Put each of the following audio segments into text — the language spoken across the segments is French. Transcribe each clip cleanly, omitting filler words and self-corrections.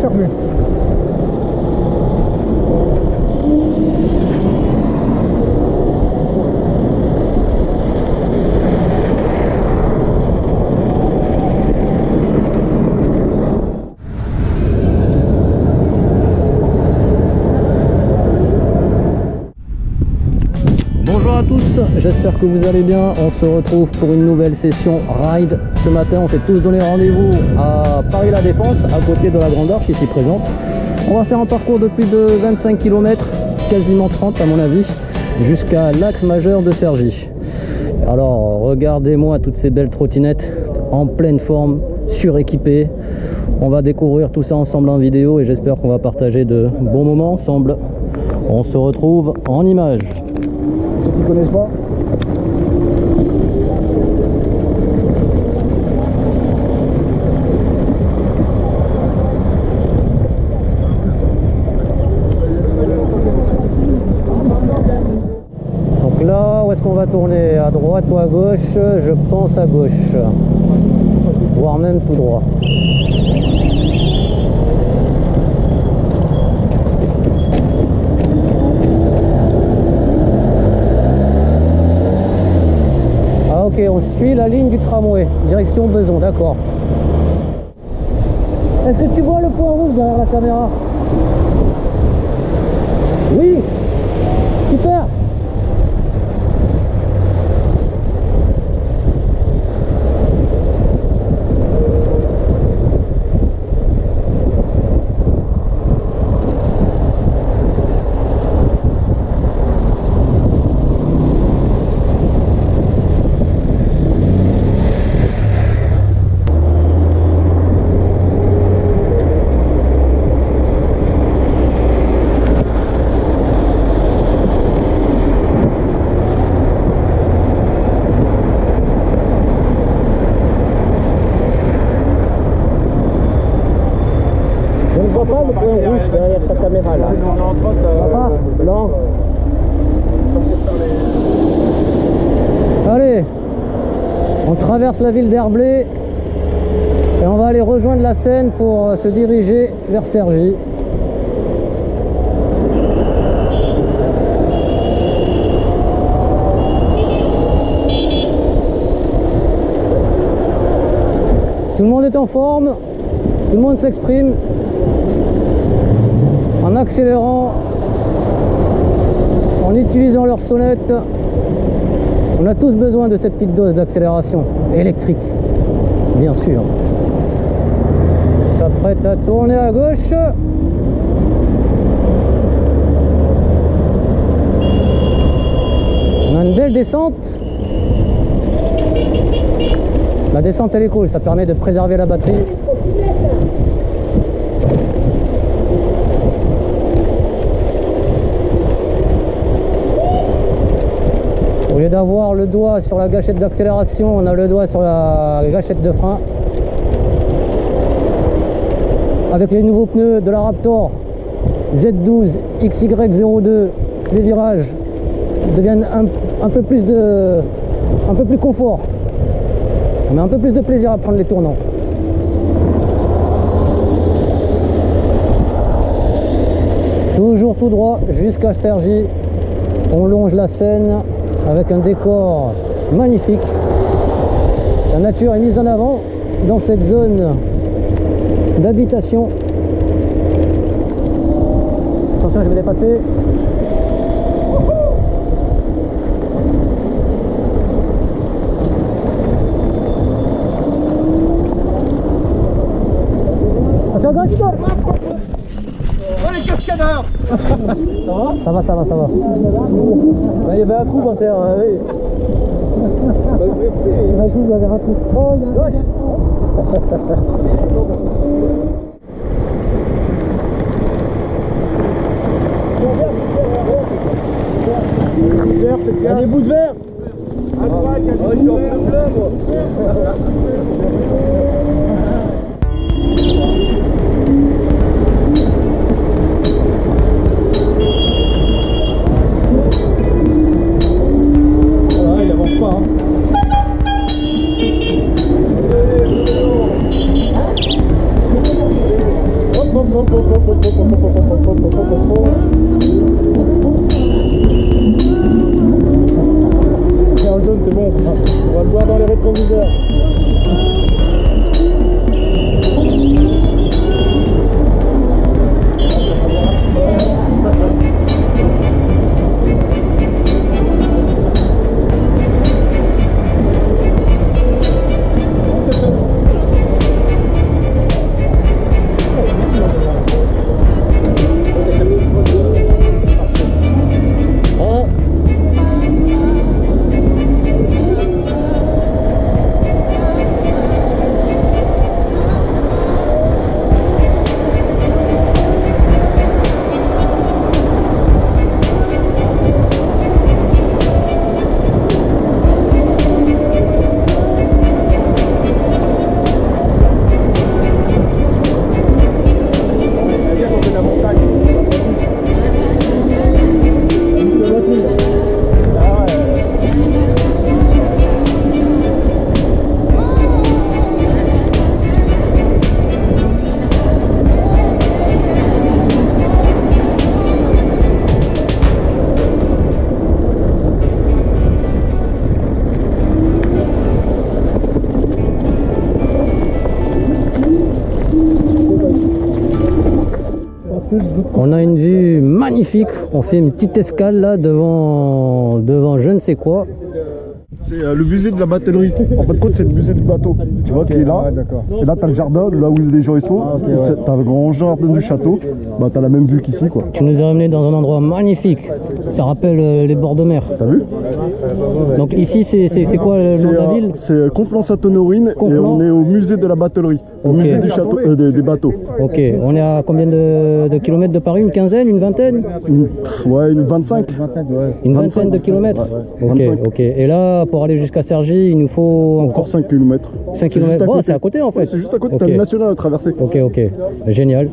chargé. Bonjour à tous, j'espère que vous allez bien. On se retrouve pour une nouvelle session ride. Ce matin, on s'est tous donné rendez-vous à Paris-La Défense, à côté de la Grande Arche ici présente. On va faire un parcours de plus de 25 km, quasiment 30 à mon avis, jusqu'à l'axe majeur de Cergy. Alors, regardez-moi toutes ces belles trottinettes en pleine forme, suréquipées. On va découvrir tout ça ensemble en vidéo et j'espère qu'on va partager de bons moments ensemble. On se retrouve en images. Ceux qui ne connaissent pas. Donc là, où est-ce qu'on va tourner? À droite ou à gauche? Je pense à gauche, voire même tout droit. Ah ok, on suit la ligne du tramway, direction Beson, d'accord. Est-ce que tu vois le point rouge derrière la caméra? Oui, super. Je ne vois pas le point rouge derrière ta caméra là. Non. Allez, on traverse la ville d'Herblay et on va aller rejoindre la Seine pour se diriger vers Cergy. Tout le monde est en forme, tout le monde s'exprime en accélérant, en utilisant leur sonnette. On a tous besoin de cette petite dose d'accélération électrique, bien sûr. Ça s'apprête à tourner à gauche. On a une belle descente. La descente elle est cool, ça permet de préserver la batterie. Au lieu d'avoir le doigt sur la gâchette d'accélération, on a le doigt sur la gâchette de frein. Avec les nouveaux pneus de la Raptor Z12 XY02, les virages deviennent un peu plus confort. On a un peu plus de plaisir à prendre les tournants. Toujours tout droit jusqu'à Cergy. On longe la Seine avec un décor magnifique. La nature est mise en avant dans cette zone d'habitation. Attention, je vais dépasser. Attention à gauche. Oh les cascadeurs. Ça va? Ça va. Il y avait un trou par terre, hein, oui. Il y avait un trou. Oh, il y a un gauche. Il y a des bouts de verre. À droite, il y a des bouts de verre. Il avance pas, hein. Hop. On va le voir dans les rétroviseurs. On a une vue magnifique, on fait une petite escale là devant je ne sais quoi. C'est le musée de la batellerie. En fin de compte, c'est le musée du bateau. Tu vois qui est là. Et là, tu as le jardin, là où les gens ils sont. Tu as le grand jardin du château. Bah, tu as la même vue qu'ici, quoi. Tu nous as amené dans un endroit magnifique, ça rappelle les bords de mer. T'as vu? Donc ici, c'est quoi le nom de la ville? C'est Conflans-Sainte-Honorine et on est au musée de la batellerie, au musée du château, des bateaux. Ok, on est à combien de kilomètres de Paris? Une quinzaine, une vingtaine? Ouais, une 25. Une vingtaine de kilomètres? Ouais, Ok, 25. ok. Et là, pour aller jusqu'à Cergy, il nous faut Encore 5 km. 5 km. Bon, c'est à côté en fait. C'est juste à côté, Ok. t'as le national à traverser. Ok, ok. Génial.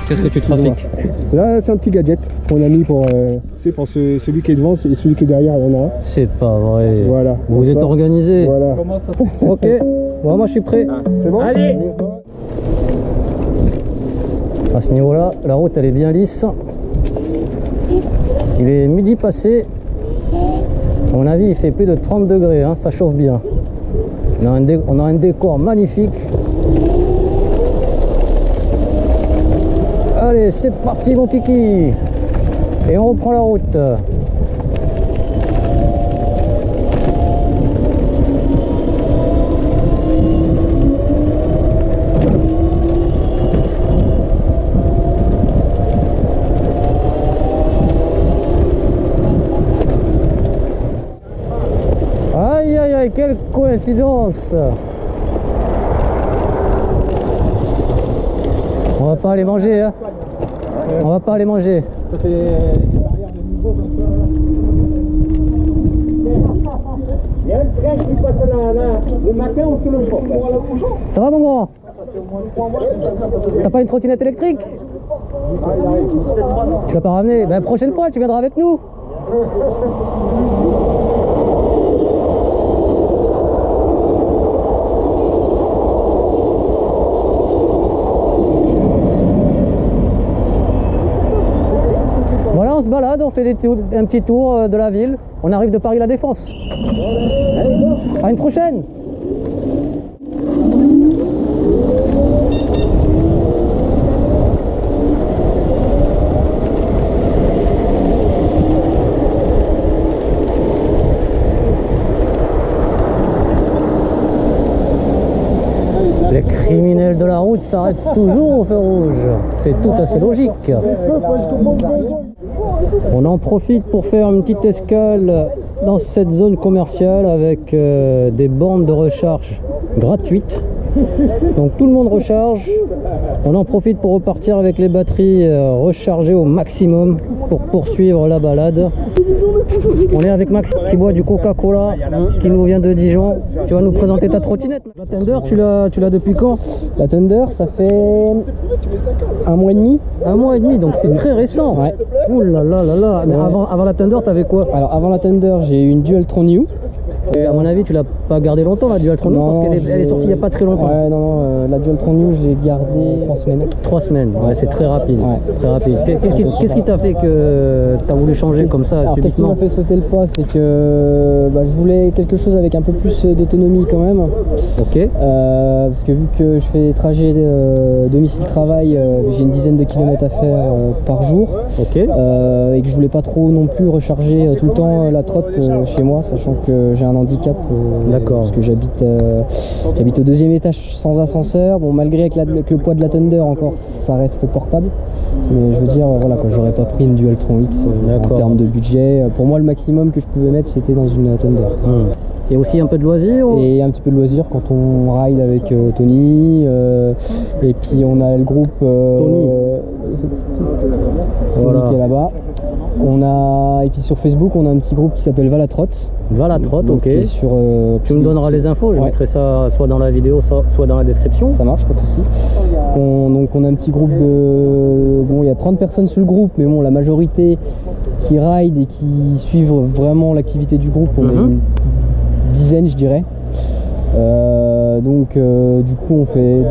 Qu'est-ce que tu trafiques? Là, c'est un petit gadget qu'on a mis pour, pour celui qui est devant et celui qui est derrière, il y en a un. C'est pas vrai. Voilà. Vous êtes organisé. Voilà. Ok, bon, moi je suis prêt. C'est bon? Allez! À ce niveau-là, la route elle est bien lisse. Il est midi passé. À mon avis, il fait plus de 30 degrés, hein, ça chauffe bien. On a un décor magnifique. Allez, c'est parti mon kiki. Et on reprend la route. mais quelle coïncidence! On va pas aller manger, hein? On va pas aller manger. Il y a un train qui passe le matin ou sur le jour. Ça va mon grand? T'as pas une trottinette électrique? Tu l'as pas ramené? Ben prochaine fois tu viendras avec nous. Voilà, on se balade, on fait un petit tour de la ville. On arrive de Paris La Défense. À une prochaine. Les criminels de la route s'arrêtent toujours au feu rouge. C'est tout à fait logique. On en profite pour faire une petite escale dans cette zone commerciale avec des bornes de recharge gratuites. Donc tout le monde recharge. On en profite pour repartir avec les batteries rechargées au maximum pour poursuivre la balade. On est avec Max qui boit du Coca-Cola qui nous vient de Dijon. Tu vas nous présenter ta trottinette. La Thunder, tu l'as depuis quand? La Thunder, ça fait un mois et demi. Un mois et demi, donc c'est très récent. Ouais. Ouh là là là là. Mais avant la Thunder, t'avais quoi? Alors avant la Thunder, j'ai eu une Dualtron New. Et à mon avis, tu l'as pas gardé longtemps la Dualtron New parce qu'elle est sortie il n'y a pas très longtemps. Ouais, non, la Dualtron New, je l'ai gardée 3 semaines. 3 semaines, ouais, c'est très rapide. Ouais. Très rapide. Qu'est-ce qui t'a fait que tu as voulu changer comme ça Alors, qu'est-ce qui subitement? m'a fait sauter le pas, c'est que je voulais quelque chose avec un peu plus d'autonomie quand même. Ok. Parce que vu que je fais des trajets domicile-travail, j'ai une dizaine de kilomètres à faire par jour. Ok. Et que je voulais pas trop non plus recharger tout le temps la trotte chez moi, sachant que j'ai un handicap. D'accord. Parce que j'habite au 2e étage sans ascenseur. Bon, malgré avec le poids de la Thunder encore, ça reste portable. Mais je veux dire, voilà, quand j'aurais pas pris une Dualtron X en termes de budget, pour moi le maximum que je pouvais mettre c'était dans une Thunder. Et aussi un peu de loisirs ou... Et un petit peu de loisirs quand on ride avec Tony, et puis on a le groupe Tony Voilà. qui est là-bas. Et puis sur Facebook on a un petit groupe qui s'appelle Valatrotte. Valatrotte, ok. Tu me donneras les infos, je mettrai ça soit dans la vidéo, soit dans la description. Ça marche, pas de souci. Donc on a un petit groupe de... Bon, il y a 30 personnes sur le groupe, mais bon, la majorité qui ride et qui suivent vraiment l'activité du groupe, on est une dizaine, je dirais. Du coup on fait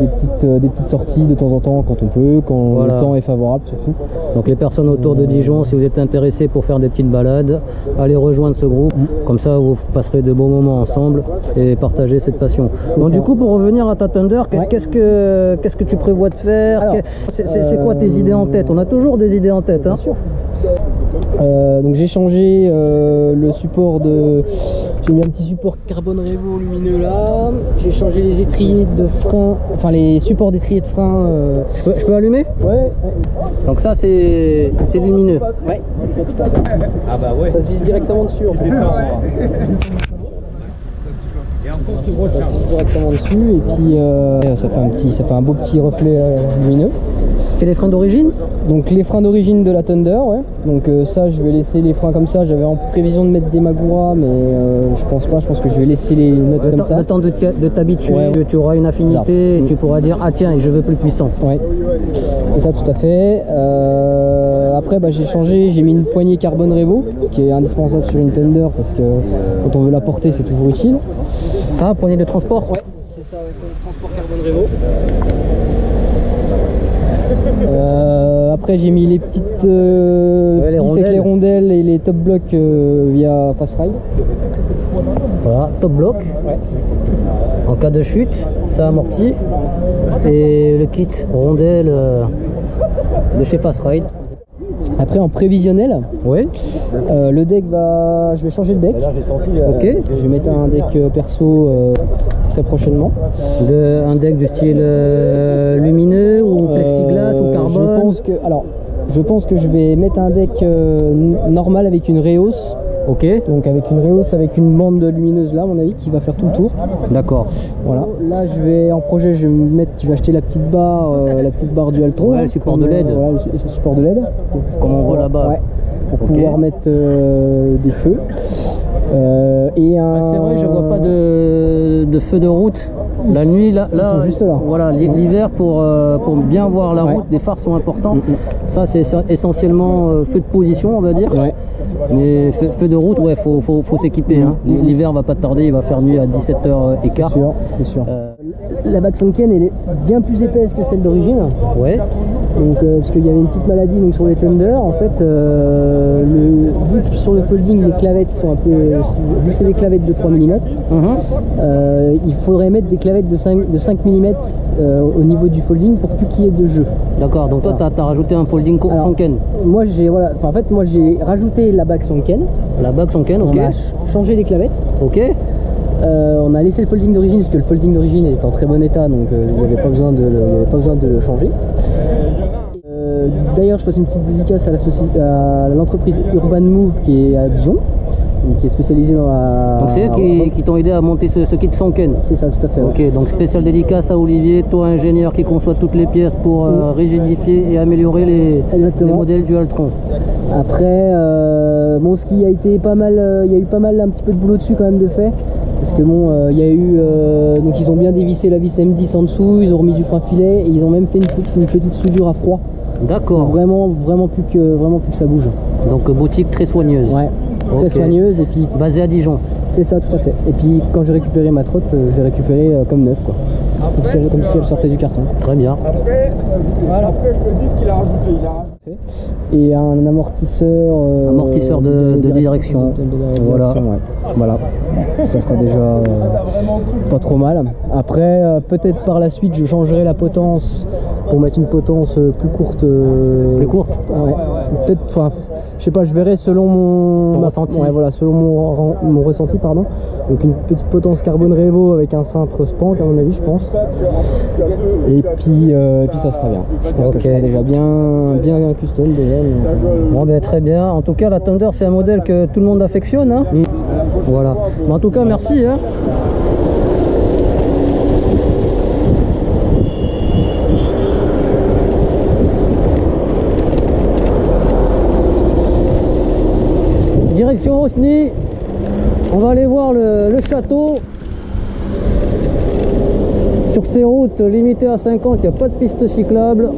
des petites sorties de temps en temps quand on peut, quand le temps est favorable surtout. Donc les personnes autour de Dijon, si vous êtes intéressés pour faire des petites balades, allez rejoindre ce groupe, comme ça vous passerez de bons moments ensemble et partager cette passion. Donc du coup pour revenir à ta Thunder, qu'est-ce que tu prévois de faire? C'est quoi tes idées en tête? On a toujours des idées en tête, hein? Bien sûr. Donc j'ai changé le support j'ai mis un petit support carbone Revo lumineux là. J'ai changé les étriers de frein, enfin les supports d'étriers de frein. Je peux allumer? Ouais. Donc ça c'est lumineux. Ouais, c'est tout à fait. Ah bah ouais. Ça se vise directement dessus en fait. Ça se vise directement dessus et puis ça fait un beau petit reflet lumineux. C'est les freins d'origine? Donc les freins d'origine de la Thunder, ouais. Donc ça je vais laisser les freins comme ça. J'avais en prévision de mettre des Magura, mais je pense pas. Je pense que je vais laisser les notes comme ça. Le temps de t'habituer, tu auras une affinité et tu pourras dire ah tiens je veux plus puissant. Ouais. C'est ça tout à fait. Après j'ai mis une poignée carbone Revo, ce qui est indispensable sur une Thunder parce que quand on veut la porter c'est toujours utile. Ça, poignée de transport? Ouais, c'est ça, transport carbone Revo. Après j'ai mis les petites les rondelles. avec les rondelles et les top blocs via Fast Ride. Voilà, top bloc. Ouais. En cas de chute, ça amortit. Et le kit rondelle de chez Fast Ride. Après en prévisionnel, Oui. le deck je vais changer de deck. Ok. Je vais mettre un deck perso très prochainement. Un deck du style lumineux ou plexiglas ou carbone? Je pense que je vais mettre un deck normal avec une Reos Ok. Donc avec une rehausse, avec une bande lumineuse là, à mon avis, qui va faire tout le tour. D'accord. Voilà. Là, je vais acheter la petite barre du Altron. Ouais, le support de LED. Voilà, le support de LED. Comme on voit là-bas. Ouais. Pour Ok. pouvoir mettre des feux. C'est vrai, je vois pas de feu de route. La nuit, là, sont juste là. Voilà, l'hiver pour bien voir la Ouais. route, des phares sont importants. Ça, c'est essentiellement feu de position, on va dire. Ouais. Mais feu de route, ouais, faut s'équiper. Hein. L'hiver va pas tarder, il va faire nuit à 17h15. C'est sûr. La bague Sanken, elle est bien plus épaisse que celle d'origine. Ouais. Donc, parce qu'il y avait une petite maladie donc, sur les Thunder. En fait, vu que sur le folding, les clavettes sont un peu. Vu que c'est des clavettes de 3 mm, il faudrait mettre des clavettes de 5 mm au niveau du folding pour plus qu'il y ait de jeu. D'accord, donc toi, tu as rajouté un folding Alors, Sanken. Moi, j'ai rajouté la bague Sanken. La bague Sanken, ok. On a changé les clavettes. Ok. On a laissé le folding d'origine parce que le folding d'origine est en très bon état, donc il n'y avait pas besoin de le changer. D'ailleurs, je passe une petite dédicace à l'entreprise Urban Move qui est à Dijon, donc qui est spécialisée dans la. Donc c'est eux qui t'ont aidé à monter ce kit Sanken. C'est ça, tout à fait. Ok, donc spécial dédicace à Olivier, toi ingénieur qui conçoit toutes les pièces pour rigidifier et améliorer les modèles du Altron. Après, bon, ce qui a été pas mal, il y a eu pas mal un petit peu de boulot dessus quand même de fait. Parce que bon, il y a eu, donc ils ont bien dévissé la vis M10 en dessous, ils ont remis du frein filet et ils ont même fait une petite soudure à froid. D'accord. Vraiment plus que ça bouge. Donc boutique très soigneuse. Ouais, très Ok. soigneuse et puis. Basée à Dijon. C'est ça, tout à fait. Et puis quand j'ai récupéré ma trotte, je l'ai récupérée comme neuve, quoi. Comme si elle sortait du carton. Très bien. Voilà. Après, je te dis ce qu'il a rajouté. Il a rajouté. Et un amortisseur. Amortisseur de direction. Voilà. Ouais. Voilà. Ça sera déjà pas trop mal. Après, peut-être par la suite, je changerai la potence pour mettre une potence plus courte. Plus courte. Ouais. Peut-être, enfin, je sais pas, je verrai selon mon ressenti. Ouais, voilà, selon mon ressenti, pardon. Donc une petite potence carbone Revo avec un cintre Spank à mon avis, je pense. Et puis ça sera bien. Je pense que ça sera déjà bien custom déjà. Mais... Bon ben très bien. En tout cas la Thunder c'est un modèle que tout le monde affectionne. Hein. Voilà. Mais en tout cas merci. Hein. Direction Osny, on va aller voir le château. Sur ces routes limitées à 50, il n'y a pas de piste cyclable.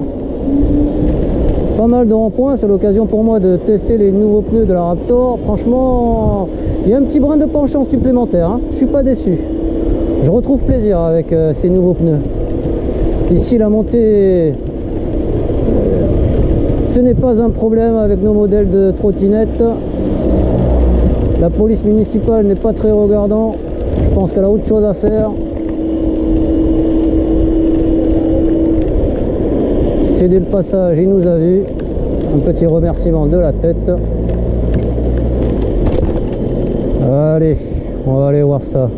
Pas mal de ronds-points, c'est l'occasion pour moi de tester les nouveaux pneus de la Raptor. Franchement, il y a un petit brin de penchant supplémentaire, hein. Je suis pas déçu. Je retrouve plaisir avec ces nouveaux pneus. Ici la montée, ce n'est pas un problème avec nos modèles de trottinette. La police municipale n'est pas très regardant. Je pense qu'elle a autre chose à faire. Céder le passage, il nous a vu. Un petit remerciement de la tête. Allez, on va aller voir ça.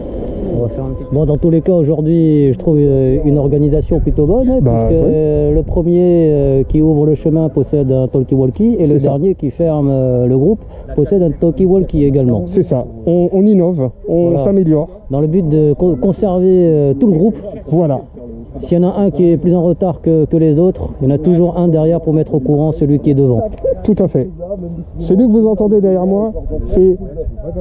On va faire un petit... Bon, dans tous les cas, aujourd'hui, je trouve une organisation plutôt bonne, hein, puisque le premier qui ouvre le chemin possède un talkie-walkie et le dernier qui ferme le groupe possède un talkie-walkie également. C'est ça, on innove, on s'améliore. Dans le but de conserver tout le groupe. Voilà. S'il y en a un qui est plus en retard que les autres, il y en a toujours un derrière pour mettre au courant celui qui est devant. Tout à fait. Celui que vous entendez derrière moi, c'est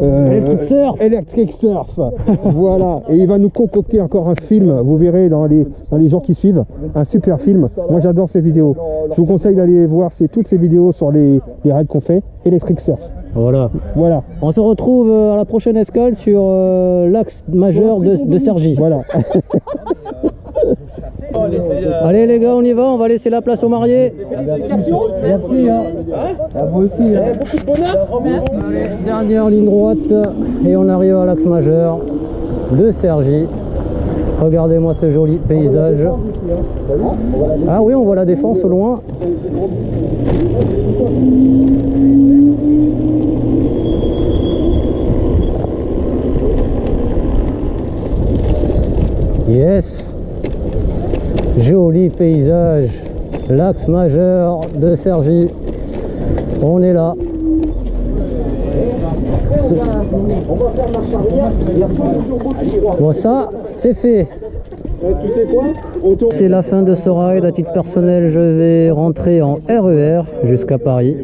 Electric Surf. Electric Surf. Voilà. Et il va nous concocter encore un film, vous verrez dans les jours qui suivent, un super film. Moi j'adore ces vidéos. Je vous conseille d'aller voir toutes ces vidéos sur les raids qu'on fait. Electric Surf. Voilà. Voilà. On se retrouve à la prochaine escale sur l'axe majeur de Cergy. Voilà. Allez les gars, on y va, on va laisser la place aux mariés. Merci. Hein. À vous aussi. Hein. Beaucoup de bonheur. Allez, dernière ligne droite et on arrive à l'axe majeur de Cergy. Regardez-moi ce joli paysage. Ah oui, on voit la Défense au loin. Yes. Joli paysage, l'axe majeur de Cergy. On est là. faire marche arrière. Il y a pas de jour. Bon, ça, c'est fait. Tu sais quoi? On tourne. C'est la fin de ce ride. À titre personnel, je vais rentrer en RER jusqu'à Paris.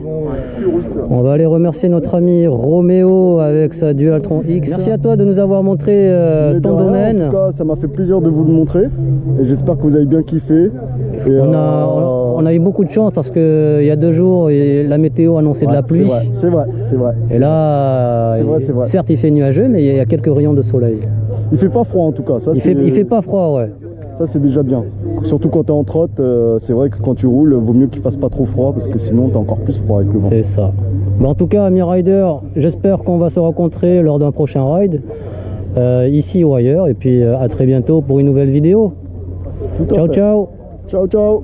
On va aller remercier notre ami Roméo avec sa Dualtron X. Merci à toi de nous avoir montré Mais ton de rien, domaine. En tout cas, ça m'a fait plaisir de vous le montrer. Et j'espère que vous avez bien kiffé. Et, On a eu beaucoup de chance parce qu'il y a 2 jours, la météo annonçait de la pluie. C'est vrai. Et là, C'est vrai. certes, il fait nuageux, mais il y a quelques rayons de soleil. Il fait pas froid en tout cas. Ça, Il fait pas froid, ouais. Ça c'est déjà bien. Surtout quand tu es en trotte, c'est vrai que quand tu roules, vaut mieux qu'il fasse pas trop froid parce que sinon tu as encore plus froid avec le vent. C'est ça. Mais en tout cas, amis riders, j'espère qu'on va se rencontrer lors d'un prochain ride, ici ou ailleurs. Et puis à très bientôt pour une nouvelle vidéo. Tout à Ciao, fait. ciao. Ciao, ciao.